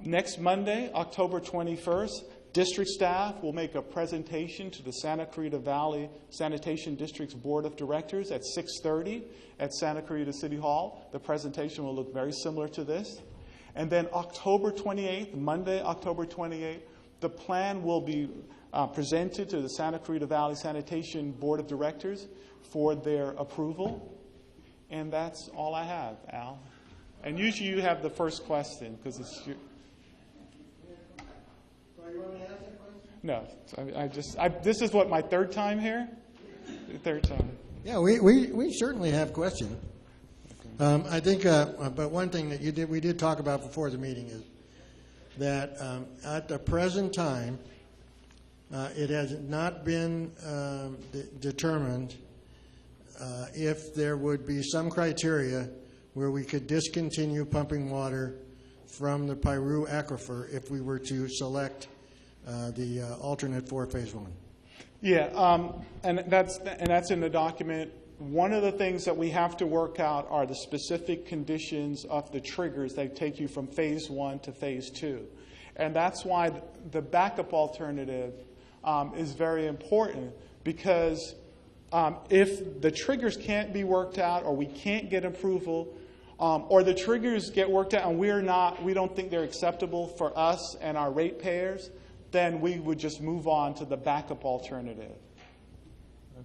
Next Monday, October 21st, district staff will make a presentation to the Santa Clarita Valley Sanitation District's Board of Directors at 6:30 at Santa Clarita City Hall. The presentation will look very similar to this. And then October 28th, Monday, October 28th, the plan will be presented to the Santa Clarita Valley Sanitation Board of Directors for their approval. And that's all I have, Al. And usually you have the first question because it's your... So you want me to ask that question? No, this is what, my third time here? Third time. Yeah, we certainly have questions. I think, but one thing that we did talk about before the meeting is that at the present time, it has not been determined if there would be some criteria where we could discontinue pumping water from the Piru aquifer if we were to select the alternate for phase one. Yeah, and that's in the document. One of the things that we have to work out are the specific conditions of the triggers that take you from phase one to phase two. And that's why the backup alternative is very important, because if the triggers can't be worked out or we can't get approval, or the triggers get worked out and we don't think they're acceptable for us and our ratepayers, then we would just move on to the backup alternative.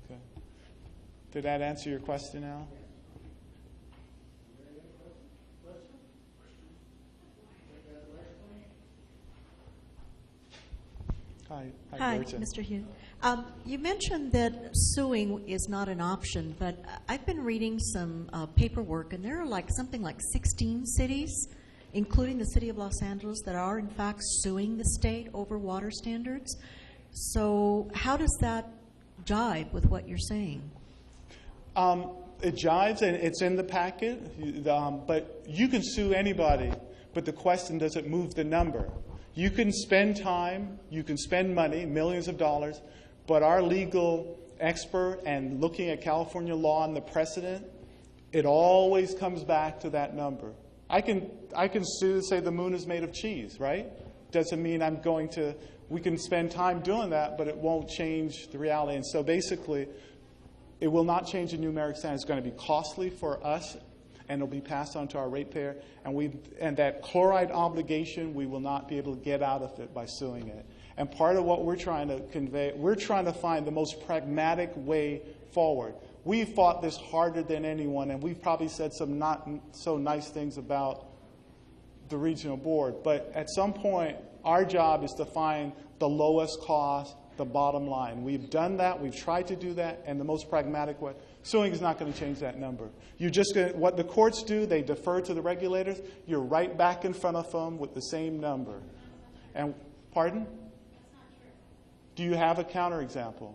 Okay. Did that answer your question, Al? Hi, Mr. Hewitt. You mentioned that suing is not an option, but I've been reading some paperwork, and there are something like 16 cities, including the city of Los Angeles, that are in fact suing the state over water standards. So how does that jibe with what you're saying? It jives, and it's in the packet, but you can sue anybody, but the question, does it move the number? You can spend time, you can spend money, millions of dollars, but our legal expert and looking at California law and the precedent, it always comes back to that number. I can sue, say the moon is made of cheese, right? Doesn't mean we can spend time doing that, but it won't change the reality. And so basically, it will not change the numeric standard. It's going to be costly for us, and it'll be passed on to our ratepayer. And that chloride obligation, we will not be able to get out of it by suing it. And part of what we're trying to convey, we're trying to find the most pragmatic way forward. We've fought this harder than anyone, and we've probably said some not so nice things about the regional board. But at some point, our job is to find the lowest cost, the bottom line. We've done that. We've tried to do that, and the most pragmatic way. Suing is not going to change that number. What the courts do, they defer to the regulators. You're right back in front of them with the same number. And pardon? Do you have a counterexample?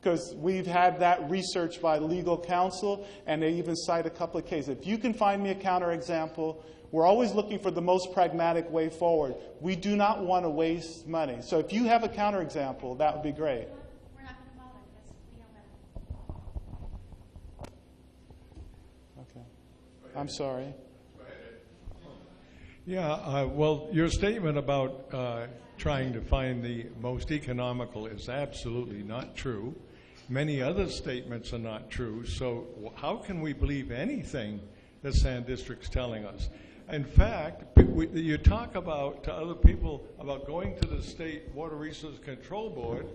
Because we've had that research by legal counsel, and they even cite a couple of cases. If you can find me a counterexample, we're always looking for the most pragmatic way forward. We do not want to waste money. So if you have a counterexample, that would be great. We're not going to bother because we don't have it. Okay. I'm sorry. Yeah, well, your statement about trying to find the most economical is absolutely not true. Many other statements are not true, so how can we believe anything that Sand District's telling us? In fact, you talk about to other people about going to the State Water Resources Control Board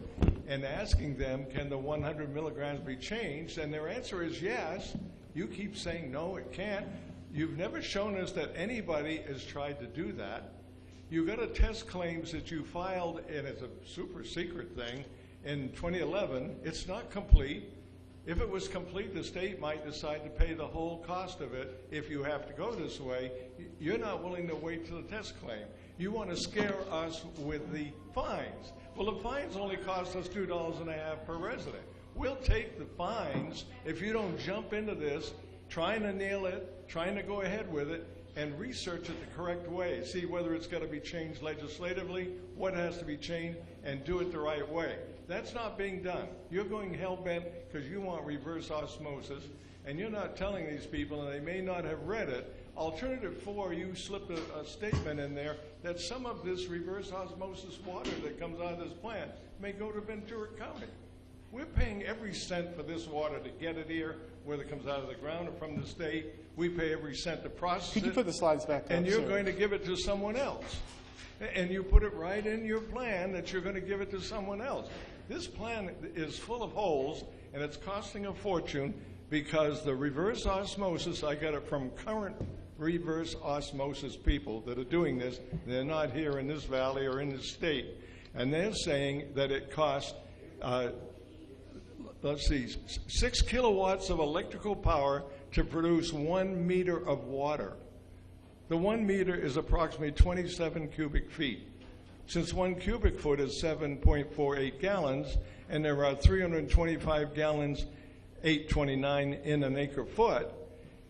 and asking them, can the 100 milligrams be changed? And their answer is yes. You keep saying, no, it can't. You've never shown us that anybody has tried to do that. You've got a test claims that you filed, and it's a super secret thing, in 2011. It's not complete. If it was complete, the state might decide to pay the whole cost of it if you have to go this way. You're not willing to wait till the test claim. You want to scare us with the fines. Well, the fines only cost us $2.50 per resident. We'll take the fines if you don't jump into this, trying to nail it, trying to go ahead with it, and research it the correct way. See whether it's got to be changed legislatively, what has to be changed, and do it the right way. That's not being done. You're going hell-bent because you want reverse osmosis, and you're not telling these people, and they may not have read it, Alternative 4, you slipped a statement in there that some of this reverse osmosis water that comes out of this plant may go to Ventura County. We're paying every cent for this water to get it here, whether it comes out of the ground or from the state. We pay every cent to process it. Could you put the slides back up, And you're sir? going to give it to someone else. And you put it right in your plan that you're going to give it to someone else. This plan is full of holes, and it's costing a fortune because the reverse osmosis, I got it from current reverse osmosis people that are doing this. They're not here in this valley or in this state. And they're saying that it costs, let's see, 6 kilowatts of electrical power to produce 1 meter of water. The 1 meter is approximately 27 cubic feet. Since 1 cubic foot is 7.48 gallons, and there are 325 gallons, 829 in an acre foot,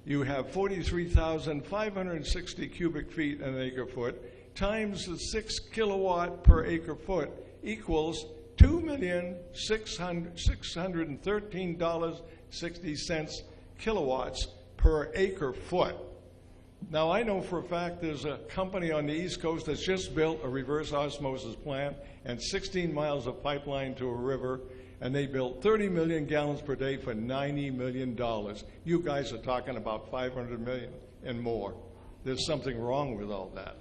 you have 43,560 cubic feet in an acre foot, times the 6 kilowatt per acre foot equals $2,613.60 kilowatts per acre foot. Now, I know for a fact there's a company on the East Coast that's just built a reverse osmosis plant and 16 miles of pipeline to a river, and they built 30 million gallons per day for $90 million. You guys are talking about 500 million and more. There's something wrong with all that.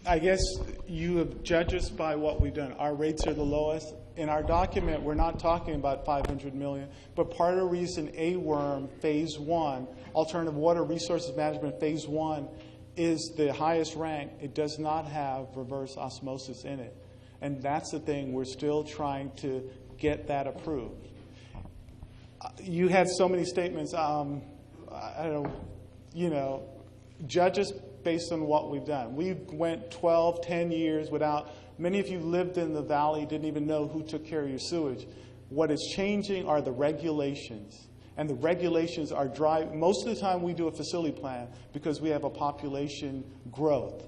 I guess you have judged us by what we've done. Our rates are the lowest. In our document, we're not talking about 500 million, but part of the reason AWRM Phase 1, Alternative Water Resources Management Phase 1, is the highest rank. It does not have reverse osmosis in it. And that's the thing. We're still trying to get that approved. You had so many statements. I don't, judge us based on what we've done. We went 12, 10 years without, many of you lived in the valley, didn't even know who took care of your sewage. What is changing are the regulations. And the regulations are driving, most of the time we do a facility plan because we have a population growth.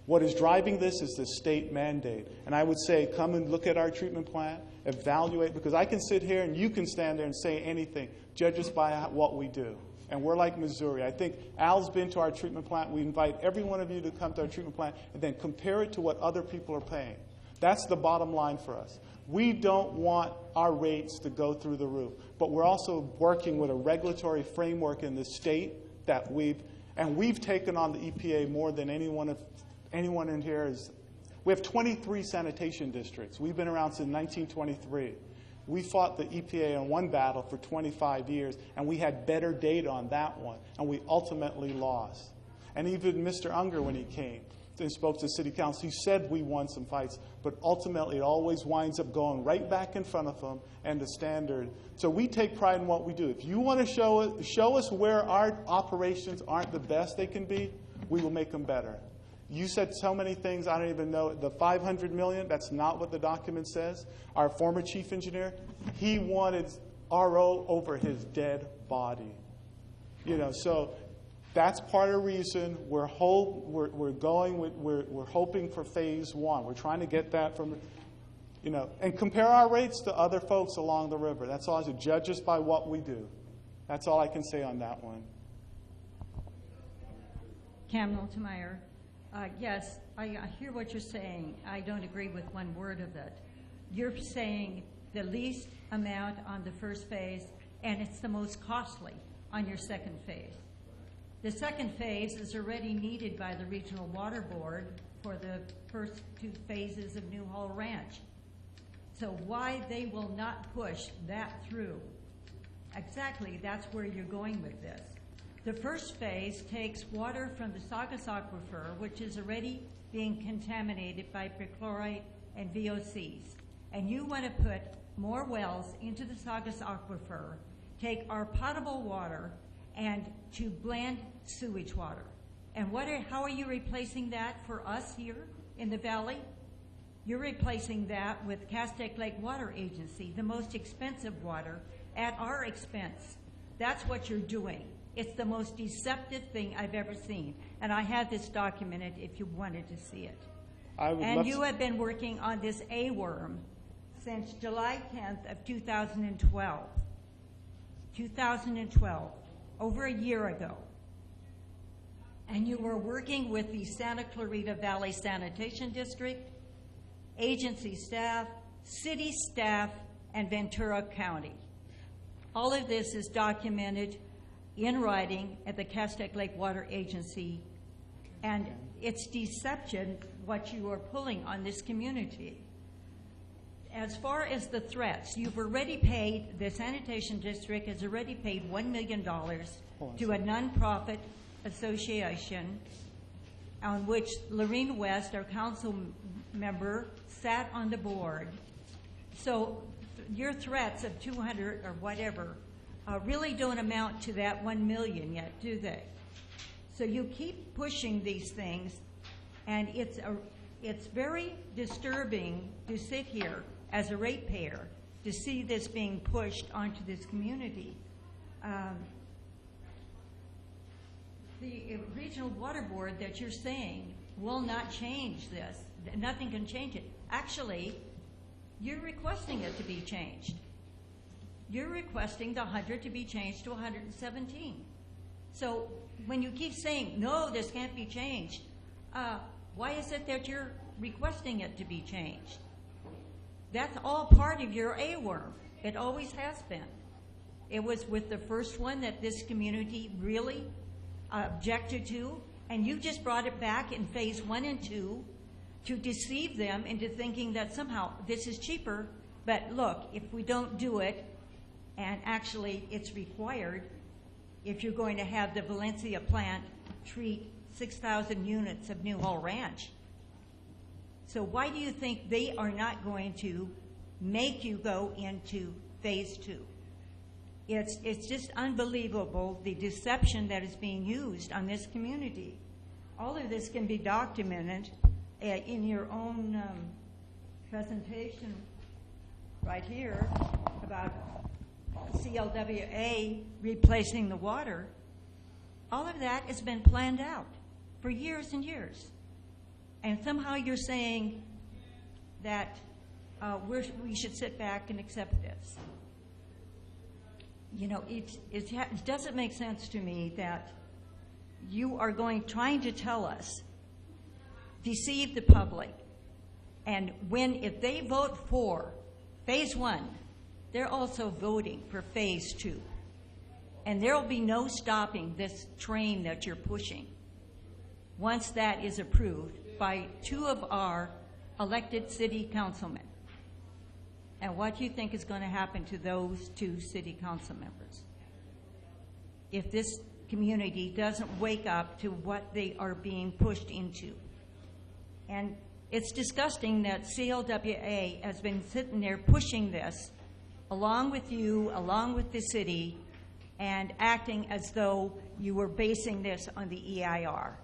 What is driving this is the state mandate. And I would say, come and look at our treatment plant, evaluate, because I can sit here and you can stand there and say anything. Judge us by what we do. And we're like Missouri. I think Al's been to our treatment plant. We invite every one of you to come to our treatment plant and then compare it to what other people are paying. That's the bottom line for us. We don't want our rates to go through the roof, but we're also working with a regulatory framework in the state that we've taken on the EPA more than anyone in here is. We have 23 sanitation districts. We've been around since 1923. We fought the EPA in one battle for 25 years, and we had better data on that one, and we ultimately lost. And even Mr. Unger, when he came and spoke to City Council, he said we won some fights, but ultimately it always winds up going right back in front of them and the standard. So we take pride in what we do. If you want to show us where our operations aren't the best they can be, we will make them better. You said so many things, I don't even know. The 500 million, that's not what the document says. Our former chief engineer, he wanted RO over his dead body. So that's part of the reason we're hoping for Phase 1. We're trying to get that from, and compare our rates to other folks along the river. That's all I say. Judge us by what we do. That's all I can say on that one. Cam Noltemeyer. Yes, I hear what you're saying. I don't agree with one word of it. You're saying the least amount on the first phase, and it's the most costly on your second phase. The second phase is already needed by the Regional Water Board for the first 2 phases of New Hall Ranch. So why they will not push that through? Exactly, that's where you're going with this. The first phase takes water from the Saugus Aquifer, which is already being contaminated by perchlorate and VOCs. And you want to put more wells into the Saugus Aquifer, take our potable water, and to blend sewage water. And how are you replacing that for us here in the valley? You're replacing that with Castaic Lake Water Agency, the most expensive water, at our expense. That's what you're doing. It's the most deceptive thing I've ever seen. And I have this documented if you wanted to see it. And you have been working on this AWRM since July 10th of 2012. 2012, over a year ago, and you were working with the Santa Clarita Valley Sanitation District, agency staff, city staff, and Ventura County. All of this is documented in writing at the Castaic Lake Water Agency, and it's deception what you are pulling on this community. As far as the threats, you've already paid, the sanitation district has already paid $1 million to a nonprofit association on which Lorene West, our council member, sat on the board. So your threats of 200 or whatever really don't amount to that 1 million yet, do they? So you keep pushing these things, and it's very disturbing to sit here as a ratepayer to see this being pushed onto this community. The regional water board that you're saying will not change this. Nothing can change it. Actually, you're requesting it to be changed. You're requesting the 100 to be changed to 117. So when you keep saying, no, this can't be changed, why is it that you're requesting it to be changed? That's all part of your A-worm. It always has been. It was with the first one that this community really objected to, and you just brought it back in phase 1 and 2 to deceive them into thinking that somehow this is cheaper, but look, if we don't do it, and actually it's required, if you're going to have the Valencia plant treat 6,000 units of New Hall Ranch. So why do you think they are not going to make you go into phase 2? It's just unbelievable, the deception that is being used on this community. All of this can be documented in your own presentation right here about CLWA replacing the water. All of that has been planned out for years and years. And somehow you're saying that we should sit back and accept this. You know, it doesn't make sense to me that you are trying to tell us, deceive the public, and if they vote for phase 1, they're also voting for phase 2. And there will be no stopping this train that you're pushing once that is approved by 2 of our elected city councilmen. And what do you think is going to happen to those 2 city council members if this community doesn't wake up to what they are being pushed into? And it's disgusting that CLWA has been sitting there pushing this along with you, along with the city, and acting as though you were basing this on the EIR.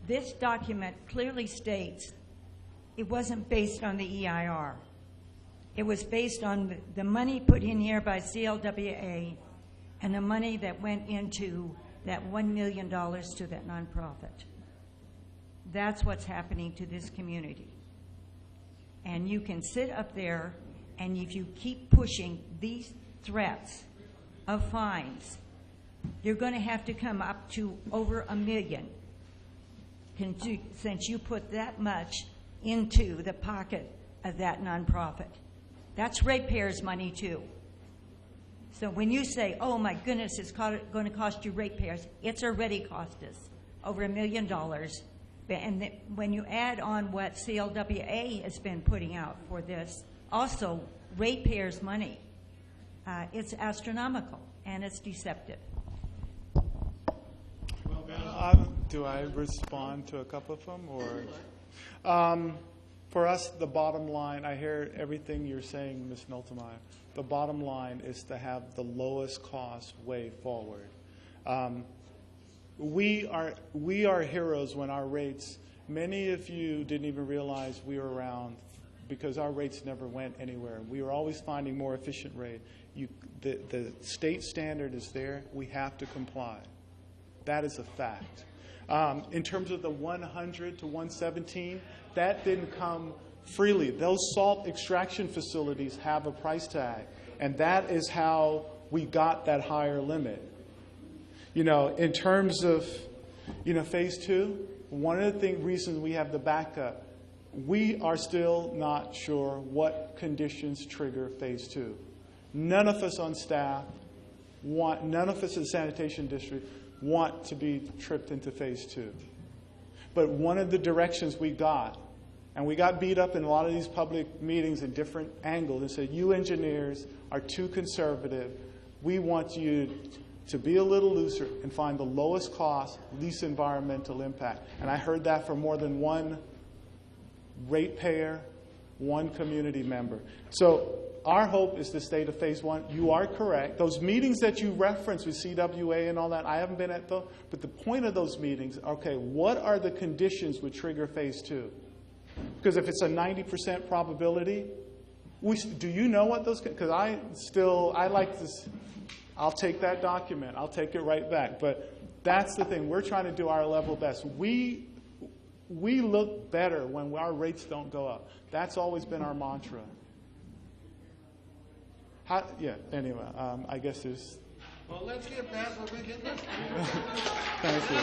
This document clearly states it wasn't based on the EIR. It was based on the money put in here by CLWA and the money that went into that $1 million to that nonprofit. That's what's happening to this community. And you can sit up there, and if you keep pushing these threats of fines, you're going to have to come up to over $1 million since you put that much into the pocket of that nonprofit. That's ratepayers' money too. So when you say, oh my goodness, it's going to cost you ratepayers, it's already cost us over $1 million. And when you add on what CLWA has been putting out for this, also ratepayers' money, it's astronomical and it's deceptive. Do I respond to a couple of them? Or for us, the bottom line, I hear everything you're saying, Ms. Noltemeyer. The bottom line is to have the lowest cost way forward. We are heroes when our rates, many of you didn't even realize we were around because our rates never went anywhere. We were always finding more efficient rate. The state standard is there. We have to comply. That is a fact. In terms of the 100 to 117, that didn't come freely. Those salt extraction facilities have a price tag, and that is how we got that higher limit. You know, in terms of, you know, phase 2, one of the reasons we have the backup, we are still not sure what conditions trigger phase 2. None of us on staff none of us in the sanitation district want to be tripped into phase 2. But one of the directions we got, and we got beat up in a lot of these public meetings in different angles, and said, you engineers are too conservative. We want you to be a little looser and find the lowest cost, least environmental impact. And I heard that from more than one ratepayer, one community member. So our hope is to stay to phase 1. You are correct. Those meetings that you referenced with CWA and all that, I haven't been at those. But the point of those meetings, okay, what are the conditions would trigger phase 2? Because if it's a 90% probability, do you know what those? Because I like this. I'll take that document. I'll take it right back. But that's the thing. We're trying to do our level best. We look better when our rates don't go up. That's always been our mantra. Anyway, I guess there's... Well, let's get back where we can... Thank you.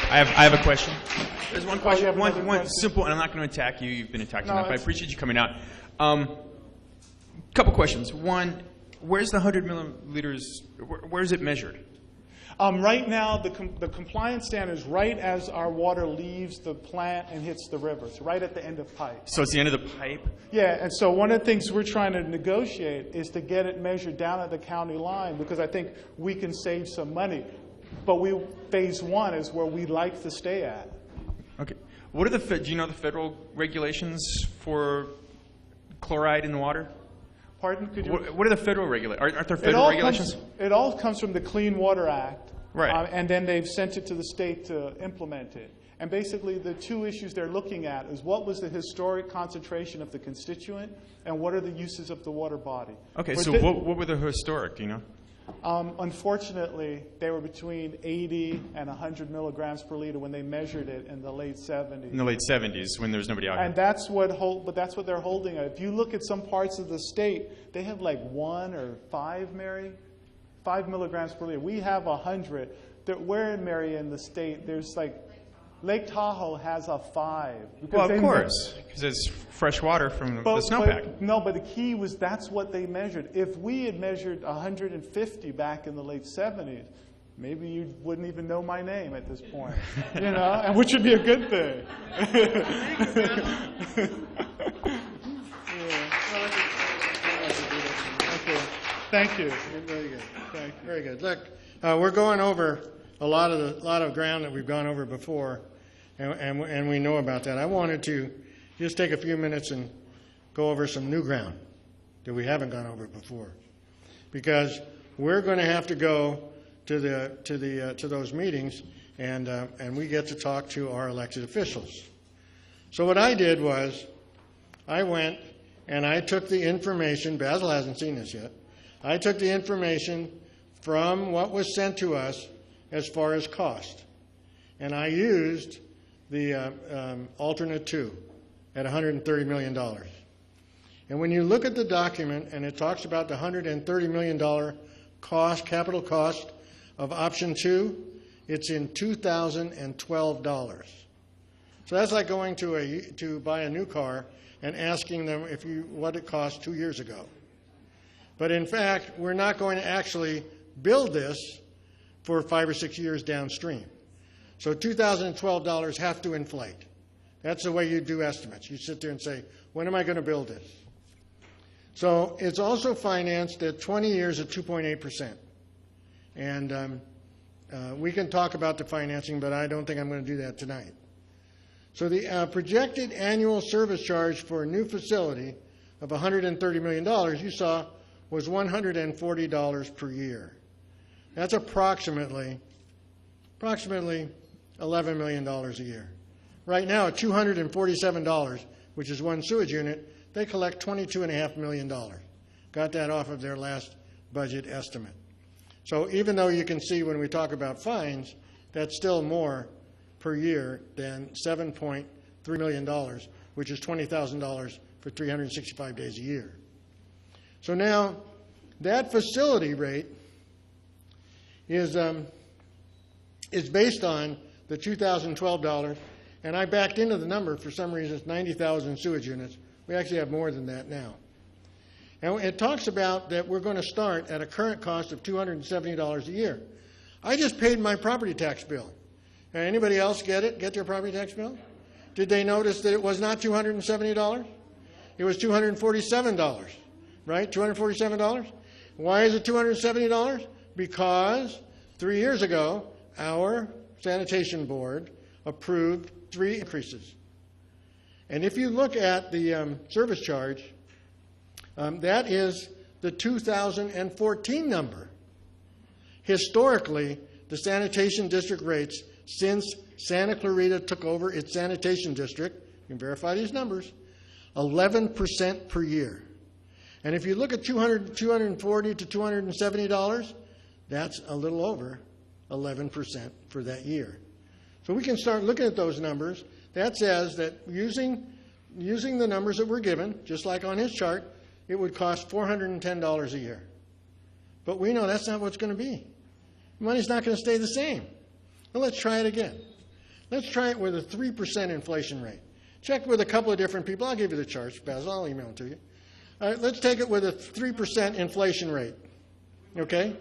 I have a question. There's one question, one question? simple, and I'm not going to attack you. You've been attacked enough. I it's- appreciate you coming out. Couple questions. One, where's the 100 milliliters? Where is it measured? Right now, the compliance standard is right as our water leaves the plant and hits the river. It's right at the end of pipe. So it's the end of the pipe? Yeah, and so one of the things we're trying to negotiate is to get it measured down at the county line, because I think we can save some money. But phase 1 is where we'd like to stay at. Okay. What are do you know the federal regulations for chloride in the water? Pardon? Could you? What are the federal regulations? Aren't there federal regulations? It all comes from the Clean Water Act. Right. And then they've sent it to the state to implement it. And basically the two issues they're looking at is what was the historic concentration of the constituent and what are the uses of the water body. Okay, so what were the historic, do you know? Unfortunately, they were between 80 and 100 milligrams per liter when they measured it in the late 70s. In the late 70s, when there was nobody out here. And that's what they're holding at. If you look at some parts of the state, they have like 1 or 5, Mary? 5 milligrams per liter. We have 100. Where in Mary in the state, there's like, Lake Tahoe has a 5. Well, of course, because it's fresh water from the snowpack. No, but the key was that's what they measured. If we had measured 150 back in the late 70s, maybe you wouldn't even know my name at this point, you know, and which would be a good thing. Okay. Thank you. Very good. Thank you. Very good. Look, we're going over a lot of ground that we've gone over before, and we know about that. I wanted to just take a few minutes and go over some new ground that we haven't gone over before, because we're going to have to go to those meetings, and we get to talk to our elected officials. So what I did was, I went and I took the information. Basil hasn't seen this yet. I took the information from what was sent to us as far as cost, and I used the alternate 2 at $130 million. And when you look at the document, and it talks about the $130 million capital cost of option 2, it's in $2,012. So that's like going to buy a new car and asking them what it cost 2 years ago. But in fact, we're not going to actually build this for 5 or 6 years downstream. So $2,012 have to inflate. That's the way you do estimates. You sit there and say, when am I going to build this? So it's also financed at 20 years at 2.8%. And we can talk about the financing, but I don't think I'm going to do that tonight. So the projected annual service charge for a new facility of $130 million, you saw, was $140 per year. That's approximately $11 million a year. Right now, at $247, which is one sewage unit, they collect $22.5 million. Got that off of their last budget estimate. So even though you can see when we talk about fines, that's still more per year than $7.3 million, which is $20,000 for 365 days a year. So now, That facility rate is based on the $2012, and I backed into the number. For some reason, it's 90,000 sewage units. We actually have more than that now. And it talks about that we're going to start at a current cost of $270 a year. I just paid my property tax bill. Anybody else get it? Get their property tax bill? Did they notice that it was not $270? It was $247, right? $247? Why is it $270? Because 3 years ago, our sanitation board approved 3 increases. And if you look at the service charge, that is the 2014 number. Historically, the sanitation district rates, since Santa Clarita took over its sanitation district, you can verify these numbers, 11% per year. And if you look at $240 to $270, that's a little over 11% for that year. So we can start looking at those numbers. That says that using the numbers that we're given, just like on his chart, it would cost $410 a year. But we know that's not what it's going to be. Money's not going to stay the same. Well, let's try it again. Let's try it with a 3% inflation rate. Check with a couple of different people. I'll give you the charts, Basil. I'll email them to you. All right, let's take it with a 3% inflation rate. Okay?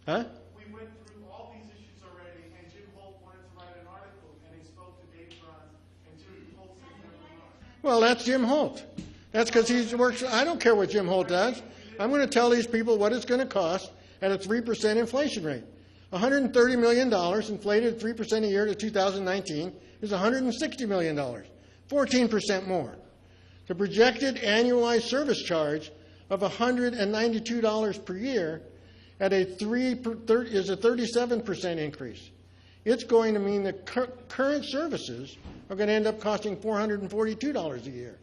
Huh? We went through all these issues already, and Jim Holt wanted to write an article, and he spoke to Dave Bruns, and Jim Holt said never mind. Well, that's Jim Holt. That's because he works. I don't care what Jim Holt does. I'm going to tell these people what it's going to cost at a 3% inflation rate. $130 million inflated 3% a year to 2019 is $160 million, 14% more. The projected annualized service charge of $192 per year at a is a 37% increase. It's going to mean that current services are going to end up costing $442 a year,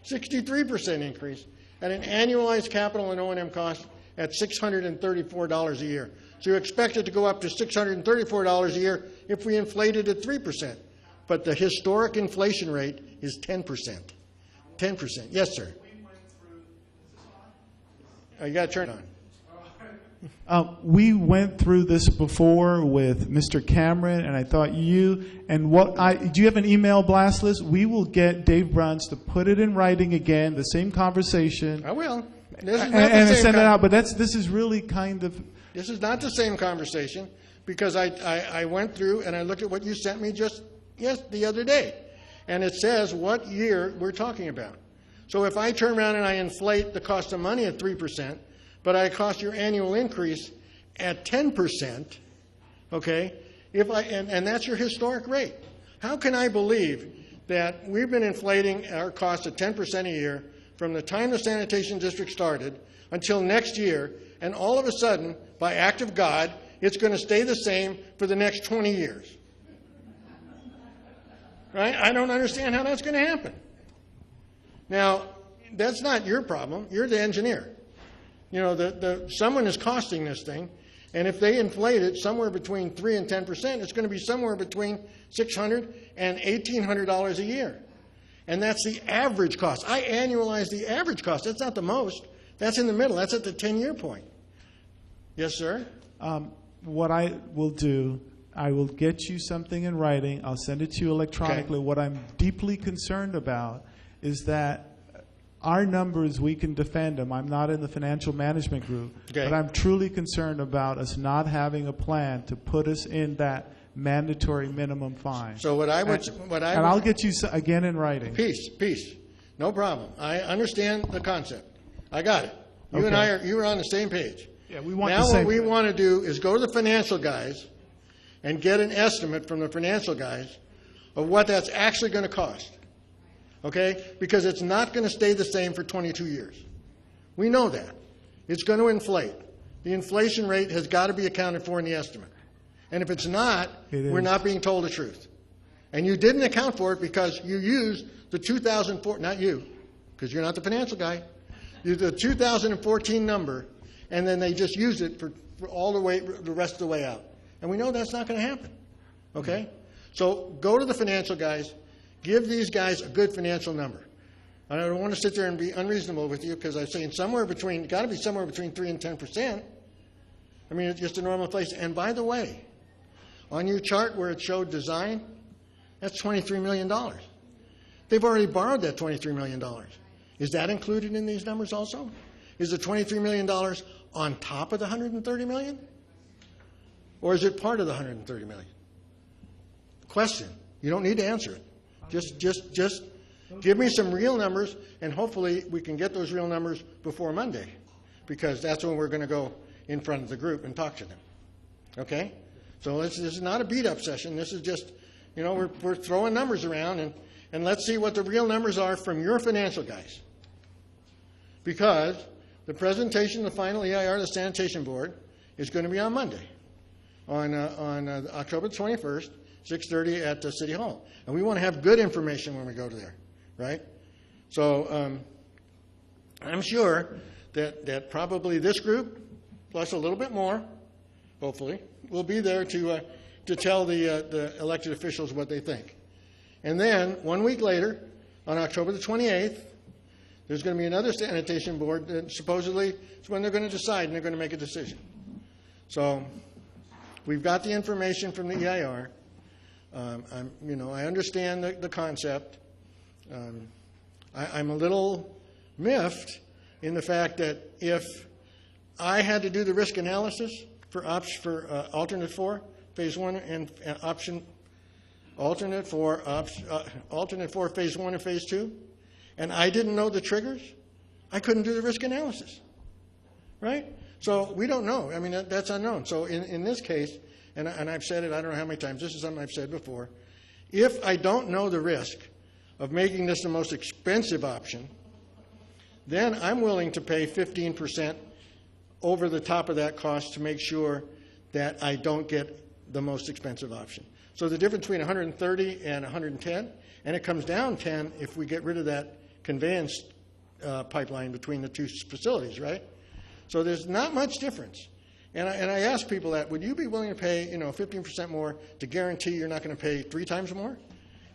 63% increase, at an annualized capital and O&M cost at $634 a year. So you expect it to go up to $634 a year if we inflated at 3%. But the historic inflation rate is 10%. 10%. Yes, sir. Oh, you got to turn it on. We went through this before with Mr. Cameron, and I thought do you have an email blast list? We will get Dave Bruns to put it in writing again, the same conversation. I will. And send it out, but this is really kind of... This is not the same conversation, because I went through and I looked at what you sent me just the other day. And it says what year we're talking about. So if I turn around and I inflate the cost of money at 3%, but I cost your annual increase at 10%, okay, and that's your historic rate. How can I believe that we've been inflating our cost at 10% a year from the time the sanitation district started until next year, and all of a sudden, by act of God, it's going to stay the same for the next 20 years? Right? I don't understand how that's going to happen. Now, that's not your problem. You're the engineer. You know, someone is costing this thing, and if they inflate it somewhere between 3 and 10%, it's going to be somewhere between $600 and $1,800 a year. And that's the average cost. I annualize the average cost. That's not the most. That's in the middle. That's at the 10-year point. Yes, sir? What I will do, I will get you something in writing. I'll send it to you electronically. Okay. What I'm deeply concerned about is that our numbers, we can defend them. I'm not in the financial management group. Okay. But I'm truly concerned about us not having a plan to put us in that mandatory minimum fine. So I'll get you again in writing. Peace. No problem. I understand the concept. I got it. You and you were on the same page. Yeah, we want now what we want to do is go to the financial guys and get an estimate from the financial guys of what that's actually going to cost. Okay? Because it's not going to stay the same for 22 years. We know that. It's going to inflate. The inflation rate has got to be accounted for in the estimate. And if it's not, we're not being told the truth. And you didn't account for it because you used the 2004, not you, because you're not the financial guy, the 2014 number, and then they just used it for all the rest of the way out. And we know that's not going to happen. Okay? So go to the financial guys. Give these guys a good financial number. I don't want to sit there and be unreasonable with you because I'm saying got to be somewhere between 3 and 10%. I mean, it's just a normal place. And by the way, on your chart where it showed design, that's $23 million. They've already borrowed that $23 million. Is that included in these numbers also? Is the $23 million on top of the $130 million? Or is it part of the $130 million? Question. You don't need to answer it. Just give me some real numbers, and hopefully we can get those real numbers before Monday, because that's when we're going to go in front of the group and talk to them. Okay? So this is not a beat-up session. This is just, we're throwing numbers around, and let's see what the real numbers are from your financial guys. Because the presentation of the final EIR of the Sanitation Board is going to be on Monday, on October 21st, 6:30 at City Hall. And we want to have good information when we go to there, right? So I'm sure that probably this group, plus a little bit more, hopefully, will be there to tell the elected officials what they think. And then 1 week later, on October the 28th, there's going to be another sanitation board that supposedly is when they're going to decide and they're going to make a decision. So we've got the information from the EIR. I understand the concept. I'm a little miffed in the fact that if I had to do the risk analysis for alternate 4, phase 1, and alternate 4, phase 1 and phase 2, and I didn't know the triggers, I couldn't do the risk analysis, right? So we don't know. I mean, that's unknown. So in this case, and I've said it, I don't know how many times, this is something I've said before, if I don't know the risk of making this the most expensive option, then I'm willing to pay 15% over the top of that cost to make sure that I don't get the most expensive option. So the difference between 130 and 110, and it comes down 10 if we get rid of that conveyance pipeline between the two facilities, right? So there's not much difference. And I ask people that, would you be willing to pay 15% more to guarantee you're not going to pay 3 times more?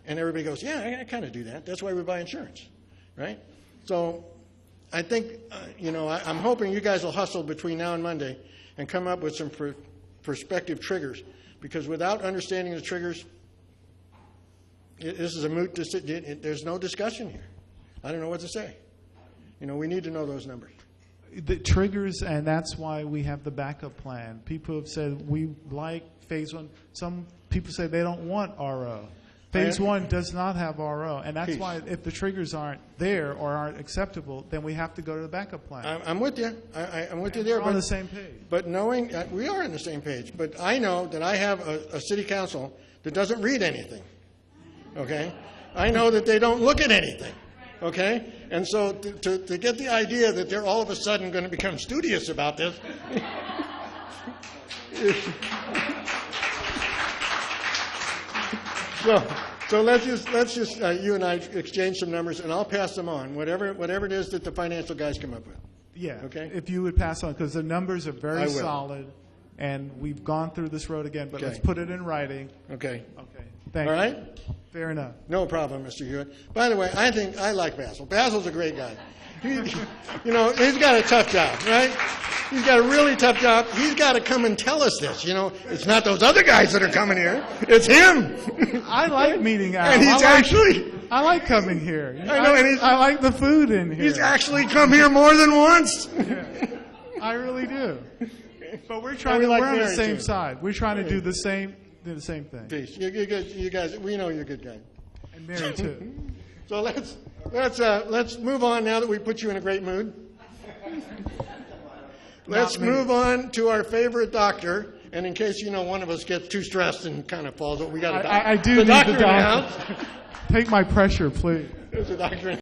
And everybody goes, yeah, I kind of do that. That's why we buy insurance, right? So I think, I'm hoping you guys will hustle between now and Monday and come up with some prospective triggers, because without understanding the triggers, this is a moot decision. There's no discussion here. I don't know what to say. We need to know those numbers. The triggers, and that's why we have the backup plan. People have said we like phase 1. Some people say they don't want RO. Phase 1 does not have RO, and that's why if the triggers aren't there or aren't acceptable, then we have to go to the backup plan. I'm with you. I'm with you there. We're on the same page. But knowing we are on the same page, but I know that I have a city council that doesn't read anything. Okay, I know that they don't look at anything. Okay, and so to get the idea that they're all of a sudden going to become studious about this. So let's just you and I exchange some numbers, and I'll pass them on, whatever it is that the financial guys come up with. Yeah. Okay. If you would pass on, because the numbers are very solid, and we've gone through this road again. But let's put it in writing. Okay. Okay. Thank you. All right. Fair enough. No problem, Mr. Hewitt. By the way, I like Basil. Basil's a great guy. He's got a tough job, right? He's got a really tough job. He's got to come and tell us this. It's not those other guys that are coming here. It's him. I like meeting Adam. And I like coming here. I know. And I like the food in here. He's actually come here more than once. Yeah, I really do. But we're we're on the same side. We're trying to do the same thing. Peace. You're good. You guys, we know you're a good guy. And Mary too. So let's move on now that we put you in a great mood. Let's move on to our favorite doctor. And in case one of us gets too stressed and kind of falls over, we got a doctor. I do need the doctor. Take my pressure, please. There's a doctor.